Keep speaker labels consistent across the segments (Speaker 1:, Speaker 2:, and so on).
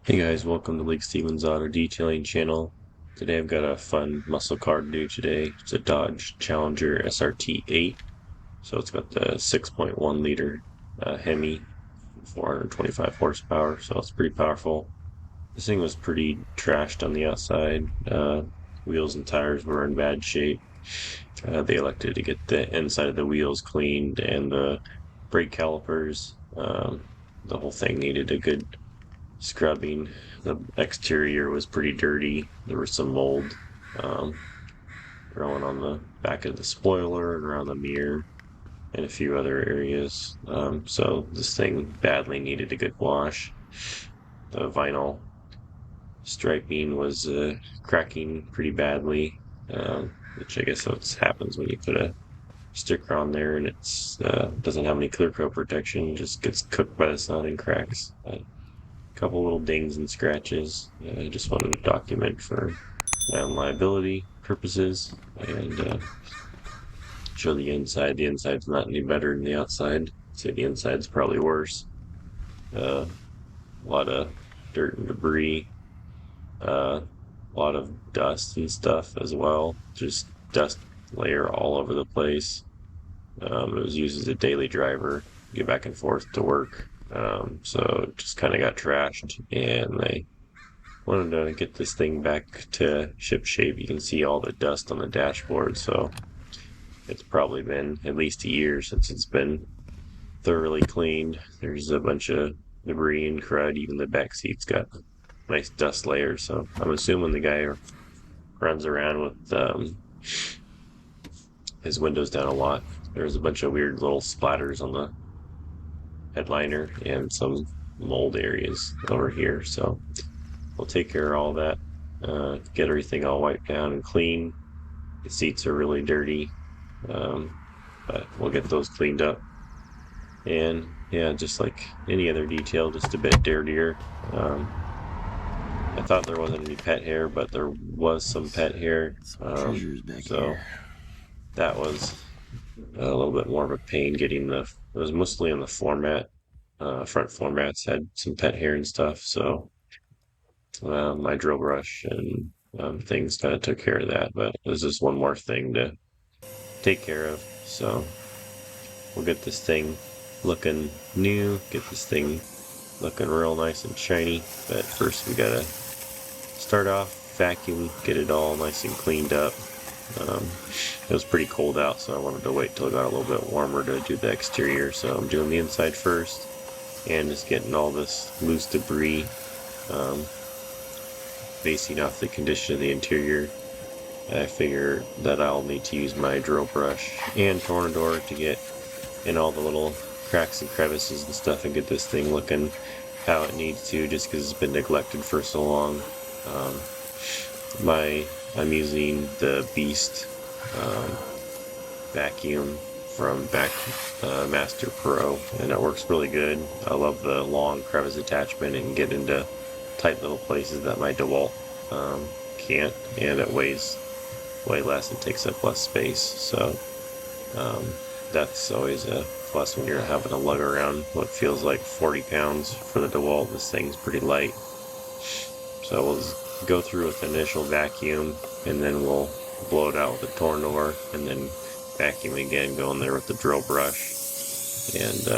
Speaker 1: Hey guys, welcome to Lake Stevens Auto Detailing channel. Today I've got a fun muscle car to do today. It's a Dodge Challenger SRT-8. So it's got the 6.1 liter Hemi, 425 horsepower, so it's pretty powerful. This thing was pretty trashed on the outside. Wheels and tires were in bad shape. They elected to get the inside of the wheels cleaned and the brake calipers. The whole thing needed a good scrubbing. The exterior was pretty dirty. There was some mold um, growing on the back of the spoiler and around the mirror and a few other areas. So this thing badly needed a good wash. The vinyl striping was cracking pretty badly, which I guess what happens when you put a sticker on there and it's doesn't have any clear coat protection, just gets cooked by the sun and cracks. Couple little dings and scratches. I just wanted to document for my own liability purposes and show the inside. The inside's not any better than the outside. So the inside's probably worse. A lot of dirt and debris, a lot of dust and stuff as well. Just dust layer all over the place. It was used as a daily driver, get back and forth to work. So it just kind of got trashed, and I wanted to get this thing back to ship shape. You can see all the dust on the dashboard, so it's probably been at least a year since it's been thoroughly cleaned. There's a bunch of debris and crud. Even the back seat's got nice dust layers, so I'm assuming the guy runs around with his windows down a lot. There's a bunch of weird little splatters on the headliner and some mold areas over here, so we'll take care of all that. Get everything all wiped down and clean. The seats are really dirty, um, but we'll get those cleaned up. And yeah, just like any other detail, just a bit dirtier. I thought there wasn't any pet hair, but there was some pet hair.
Speaker 2: Some treasures back
Speaker 1: So
Speaker 2: here.
Speaker 1: that was a little bit more of a pain getting it was mostly on the floor mat. Front floor mats had some pet hair and stuff. So my drill brush and things kind of took care of that. But there's just one more thing to take care of. So we'll get this thing looking new, get this thing looking real nice and shiny. But first we gotta start off, vacuum, get it all nice and cleaned up. It was pretty cold out, so I wanted to wait till it got a little bit warmer to do the exterior. So I'm doing the inside first and just getting all this loose debris, basing off the condition of the interior. I figure that I'll need to use my drill brush and tornador to get in all the little cracks and crevices and stuff and get this thing looking how it needs to, just because it's been neglected for so long. Um, I'm using the Beast vacuum from Master Pro, and it works really good. I love the long crevice attachment and get into tight little places that my DeWalt can't, and it weighs way less and takes up less space. So that's always a plus when you're having to lug around what feels like 40 pounds for the DeWalt. This thing's pretty light. So we'll just go through with the initial vacuum, and then we'll blow it out with the tornador, and then vacuum again, go in there with the drill brush, and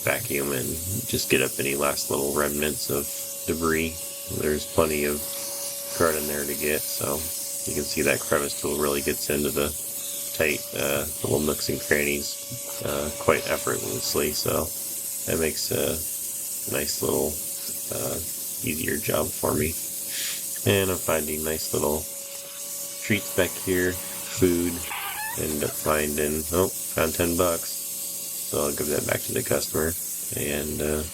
Speaker 1: vacuum and just get up any last little remnants of debris. There's plenty of crud in there to get, so you can see that crevice tool really gets into the tight little nooks and crannies quite effortlessly, so that makes a nice little easier job for me. And I'm finding nice little treats back here, food. End up finding, found $10, so I'll give that back to the customer. And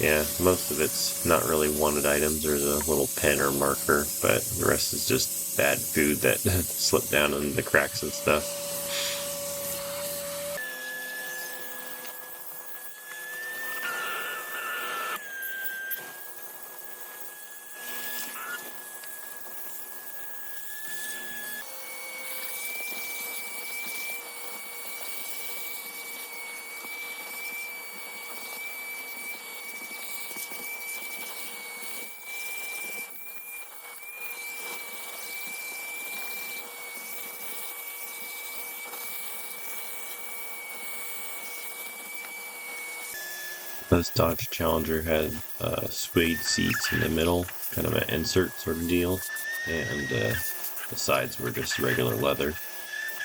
Speaker 1: yeah, most of it's not really wanted items. There's a little pen or marker, but the rest is just bad food that slipped down in the cracks and stuff. This Dodge Challenger had suede seats in the middle, kind of an insert sort of deal, and the sides were just regular leather.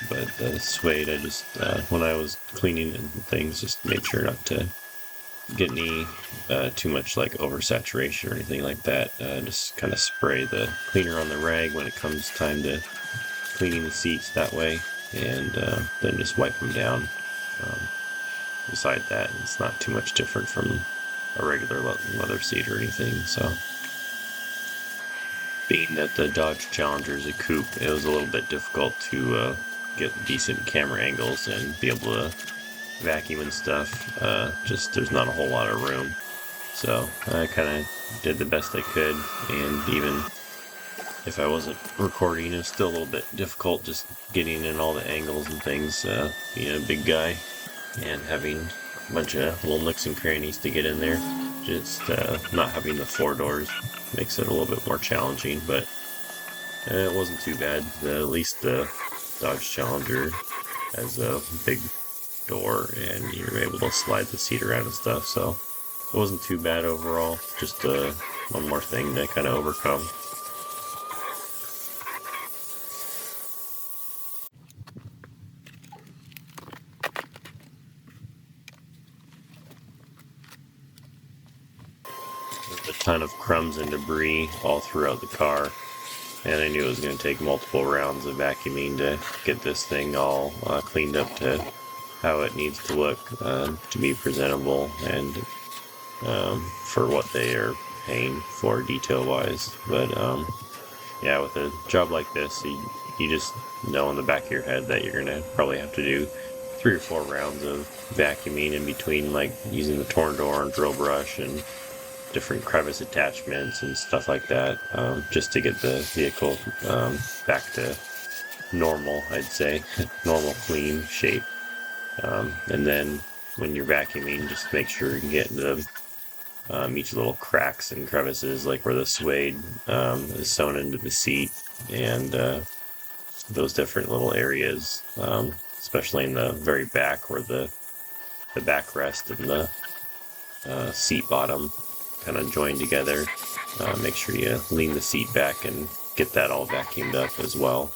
Speaker 1: But the suede, I just, when I was cleaning and things, just made sure not to get any too much like oversaturation or anything like that. Just kind of spray the cleaner on the rag when it comes time to cleaning the seats that way, and then just wipe them down. Um, Beside that, it's not too much different from a regular leather seat or anything. So, being that the Dodge Challenger is a coupe, it was a little bit difficult to get decent camera angles and be able to vacuum and stuff. Just there's not a whole lot of room. So I kind of did the best I could, and even if I wasn't recording, it was still a little bit difficult just getting in all the angles and things, being a big guy and having a bunch of little nooks and crannies to get in there. Just not having the four doors makes it a little bit more challenging, but it wasn't too bad. At least the Dodge Challenger has a big door and you're able to slide the seat around and stuff, so it wasn't too bad overall. Just one more thing to kind of overcome. There's a ton of crumbs and debris all throughout the car, and I knew it was going to take multiple rounds of vacuuming to get this thing all cleaned up to how it needs to look, to be presentable and for what they are paying for detail-wise. But yeah, with a job like this, you just know in the back of your head that you're gonna probably have to do 3 or 4 rounds of vacuuming in between, like using the Tornador and drill brush and different crevice attachments and stuff like that, just to get the vehicle back to normal, I'd say, normal clean shape. And then when you're vacuuming, just make sure you get into each little cracks and crevices, like where the suede is sewn into the seat, and those different little areas, especially in the very back where the backrest and the seat bottom kind of join together. Make sure you lean the seat back and get that all vacuumed up as well.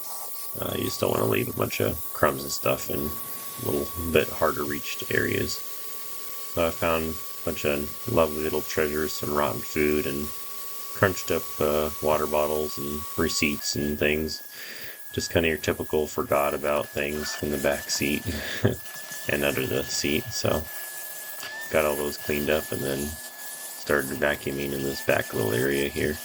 Speaker 1: You just don't want to leave a bunch of crumbs and stuff in a little bit harder reached areas. So I found a bunch of lovely little treasures, some rotten food and crunched up water bottles and receipts and things. Just kind of your typical forgot about things in the back seat and under the seat. So got all those cleaned up and then started vacuuming in this back little area here.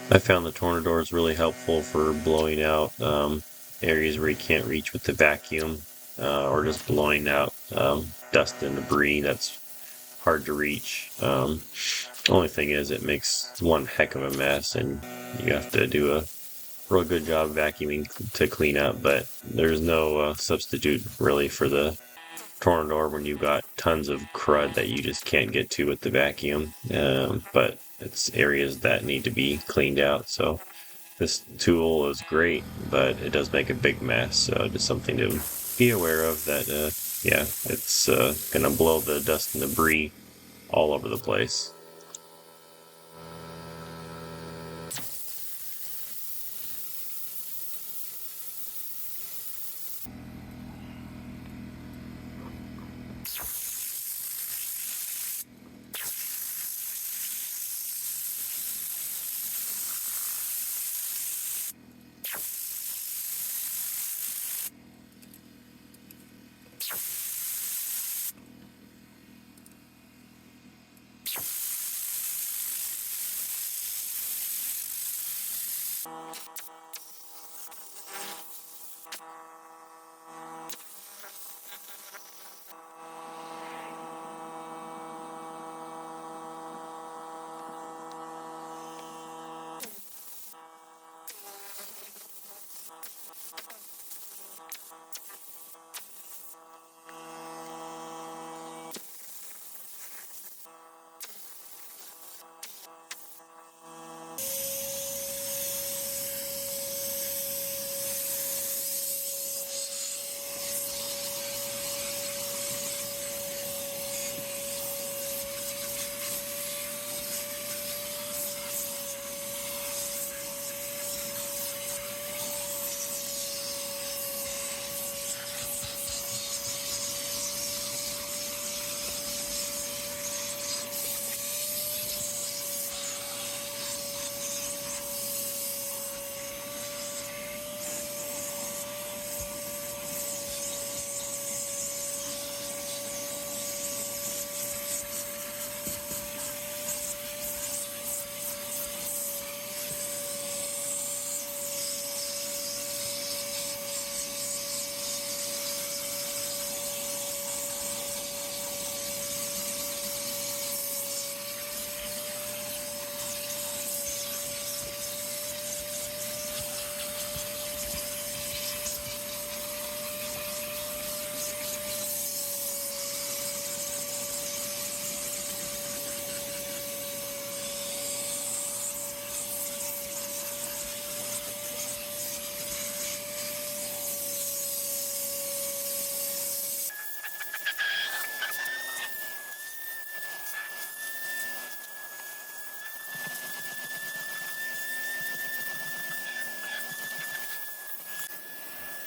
Speaker 1: I found the Tornador is really helpful for blowing out areas where you can't reach with the vacuum, or just blowing out dust and debris that's hard to reach. Only thing is, it makes one heck of a mess, and you have to do a real good job vacuuming to clean up. But there's no substitute really for the Tornador when you've got tons of crud that you just can't get to with the vacuum. But it's areas that need to be cleaned out. So this tool is great, but it does make a big mess. So just something to be aware of, that, yeah, it's going to blow the dust and debris all over the place.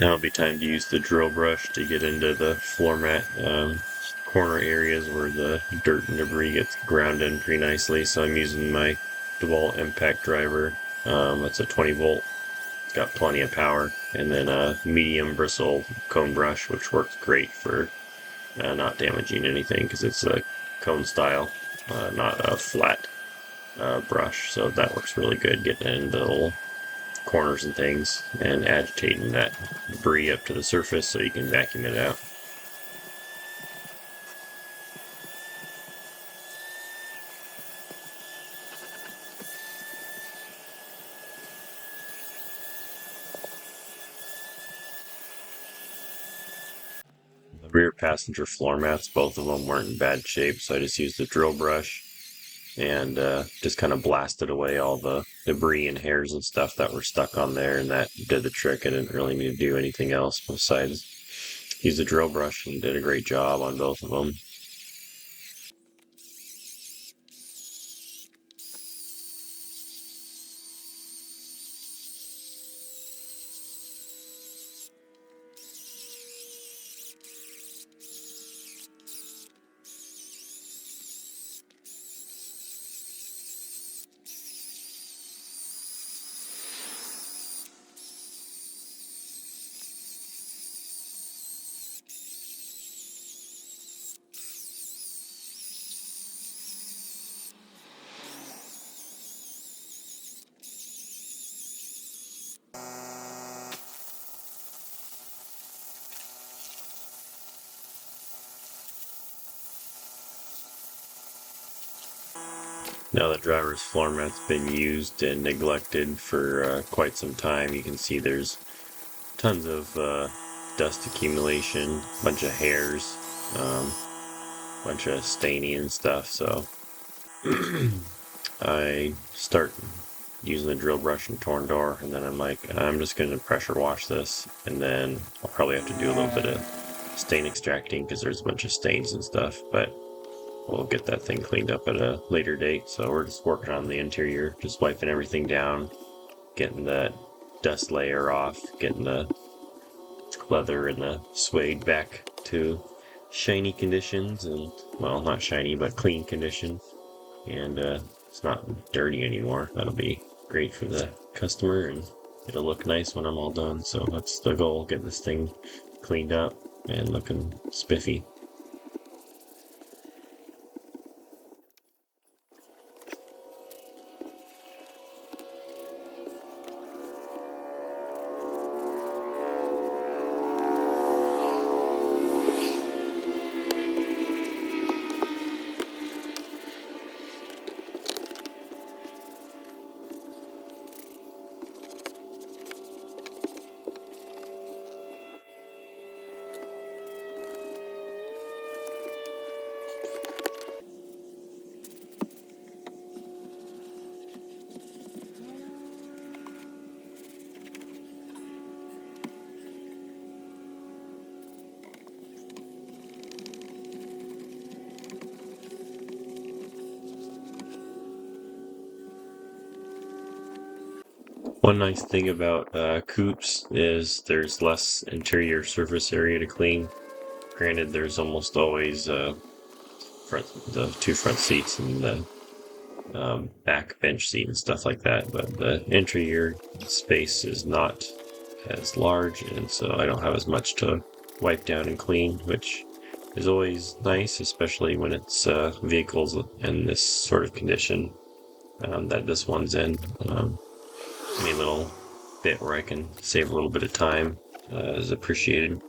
Speaker 1: Now it'll be time to use the drill brush to get into the floor mat corner areas where the dirt and debris gets ground in pretty nicely. So I'm using my DeWalt impact driver. It's a 20 volt. It's got plenty of power. And then a medium bristle cone brush, which works great for not damaging anything because it's a cone style, not a flat brush. So that works really good getting into the little corners and things and agitating that debris up to the surface so you can vacuum it out. The rear passenger floor mats, both of them weren't in bad shape, so I just used the drill brush and just kind of blasted away all the debris and hairs and stuff that were stuck on there, and that did the trick. I didn't really need to do anything else besides use the drill brush, and did a great job on both of them. Now the driver's floor mat's been used and neglected for quite some time. You can see there's tons of dust accumulation, bunch of hairs, um, bunch of staining and stuff. So I start using the drill brush and torn door, and then I'm like, I'm just going to pressure wash this, and then I'll probably have to do a little bit of stain extracting because there's a bunch of stains and stuff, but we'll get that thing cleaned up at a later date. So we're just working on the interior, just wiping everything down, getting the dust layer off, getting the leather and the suede back to shiny conditions, and well, not shiny, but clean condition. And it's not dirty anymore. That'll be great for the customer, and it'll look nice when I'm all done. So that's the goal, get this thing cleaned up and looking spiffy. One nice thing about Kueps is there's less interior surface area to clean. Granted, there's almost always the two front seats and the back bench seat and stuff like that, but the interior space is not as large, and so I don't have as much to wipe down and clean, which is always nice, especially when it's vehicles in this sort of condition that this one's in. Any little bit where I can save a little bit of time is appreciated.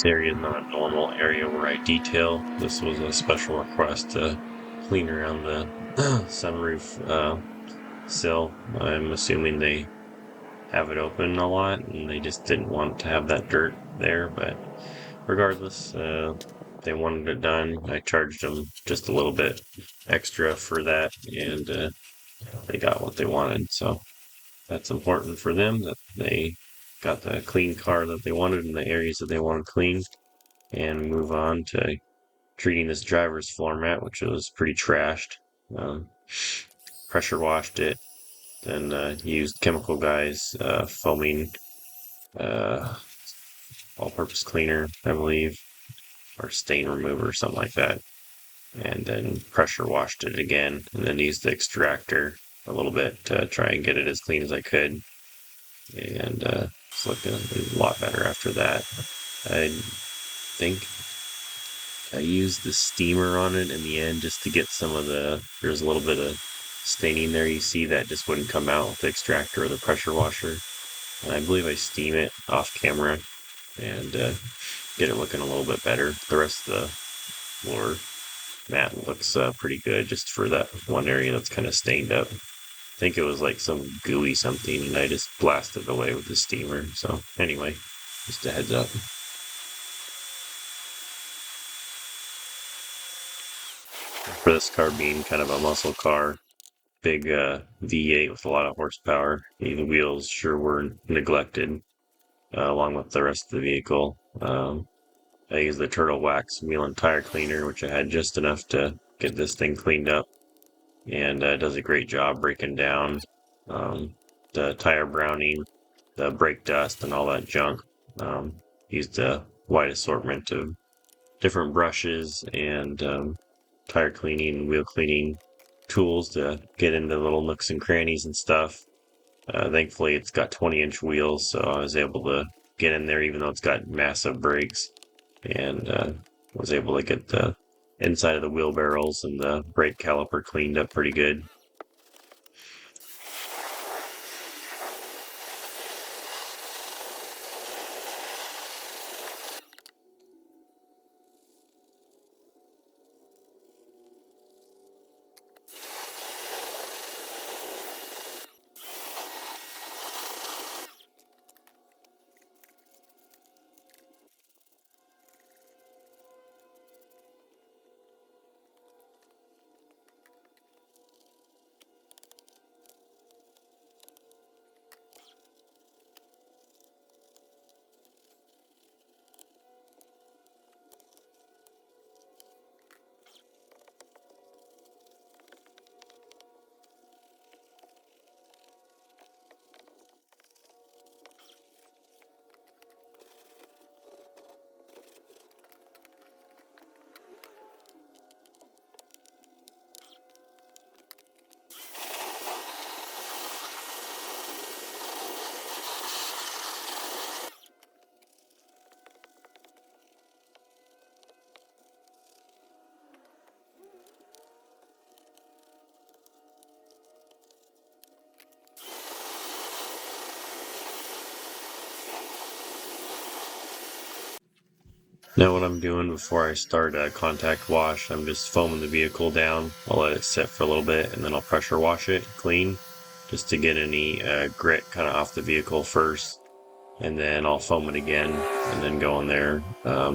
Speaker 1: This area is not a normal area where I detail. This was a special request to clean around the sunroof sill. I'm assuming they have it open a lot and they just didn't want to have that dirt there, but regardless, they wanted it done. I charged them just a little bit extra for that, and they got what they wanted. So that's important for them that they got the clean car that they wanted in the areas that they wanted clean, and move on to treating this driver's floor mat, which was pretty trashed. Um, Pressure washed it, then used chemical guys, foaming, uh, all-purpose cleaner, I believe, or stain remover or something like that, and then pressure washed it again, and then used the extractor a little bit to try and get it as clean as I could, and it's looking a lot better after that. I think I used the steamer on it in the end just to get some of there's a little bit of staining there you see that just wouldn't come out with the extractor or the pressure washer, and I believe I steam it off camera and get it looking a little bit better. The rest of the floor mat looks pretty good just for that one area that's kind of stained up. I think it was like some gooey something and I just blasted it away with the steamer. So anyway, just a heads up. For this car being kind of a muscle car, big V8 with a lot of horsepower, the wheels sure were neglected along with the rest of the vehicle. I used the Turtle Wax wheel and tire cleaner, which I had just enough to get this thing cleaned up, and it does a great job breaking down the tire browning, the brake dust, and all that junk. Used a wide assortment of different brushes and tire cleaning, wheel cleaning tools to get into little nooks and crannies and stuff. Thankfully, it's got 20-inch wheels, so I was able to get in there even though it's got massive brakes, and was able to get the inside of the wheel barrels and the brake caliper cleaned up pretty good. Now what I'm doing before I start a contact wash, I'm just foaming the vehicle down. I'll let it sit for a little bit and then I'll pressure wash it clean just to get any grit kind of off the vehicle first. And then I'll foam it again and then go in there,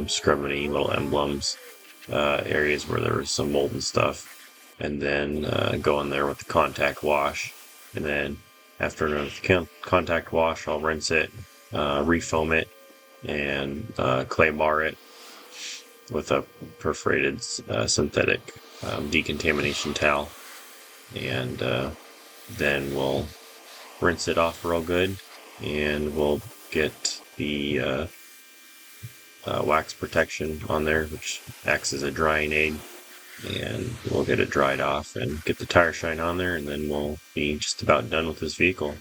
Speaker 1: scrub any little emblems, areas where there was some mold and stuff. And then go in there with the contact wash. And then after another contact wash, I'll rinse it, refoam it, and clay bar it with a perforated synthetic decontamination towel, and then we'll rinse it off real good, and we'll get the wax protection on there, which acts as a drying aid, and we'll get it dried off and get the tire shine on there, and then we'll be just about done with this vehicle.